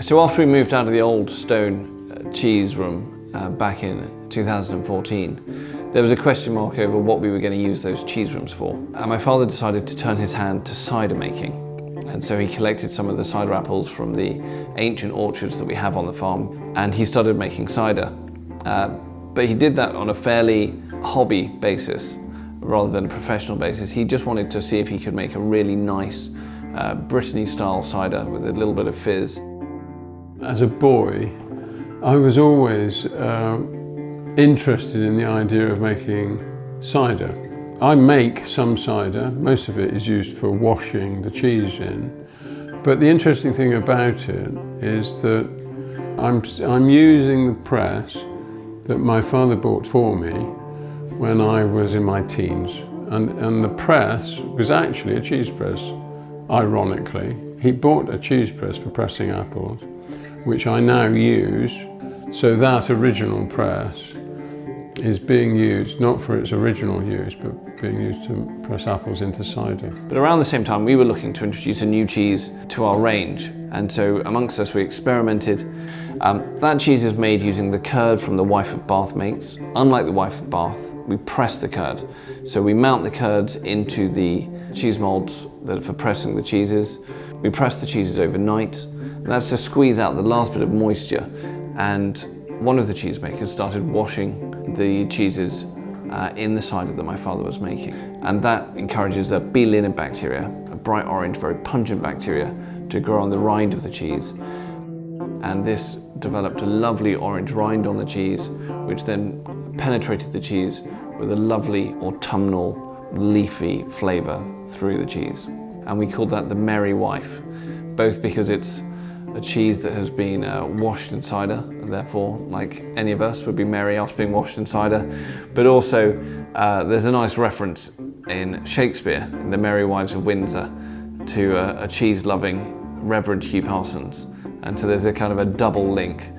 So after we moved out of the old stone cheese room back in 2014, there was a question mark over what we were going to use those cheese rooms for. And my father decided to turn his hand to cider making. And so he collected some of the cider apples from the ancient orchards that we have on the farm, and he started making cider. But he did that on a fairly hobby basis rather than a professional basis. He just wanted to see if he could make a really nice Brittany-style cider with a little bit of fizz. As a boy, I was always interested in the idea of making cider. I make some cider, most of it is used for washing the cheese in, but the interesting thing about it is that I'm using the press that my father bought for me when I was in my teens, and the press was actually a cheese press, ironically. He bought a cheese press for pressing apples, which I now use, so that original press is being used not for its original use, but being used to press apples into cider. But around the same time, we were looking to introduce a new cheese to our range, and so amongst us we experimented. That cheese is made using the curd from the Wyfe of Bath makes. Unlike the Wyfe of Bath, we press the curd. So we mount the curds into the cheese molds that are for pressing the cheeses. We press the cheeses overnight. That's to squeeze out the last bit of moisture. And one of the cheesemakers started washing the cheeses in the cider that my father was making. And that encourages a B. linen bacteria, a bright orange, very pungent bacteria, to grow on the rind of the cheese. And this developed a lovely orange rind on the cheese, which then penetrated the cheese with a lovely autumnal, leafy flavour through the cheese. And we called that the Merry Wyfe, both because it's a cheese that has been washed in cider, and therefore, like any of us, would be merry after being washed in cider. But also, there's a nice reference in Shakespeare, in the Merry Wives of Windsor, to a cheese-loving Reverend Hugh Parsons. And so there's a kind of a double link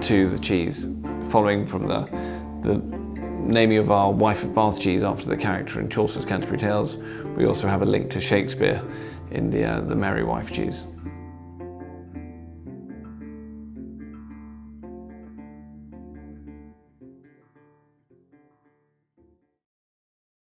to the cheese, following from the naming of our Wyfe of Bath cheese after the character in Chaucer's Canterbury Tales. We also have a link to Shakespeare in the Merry Wyfe cheese.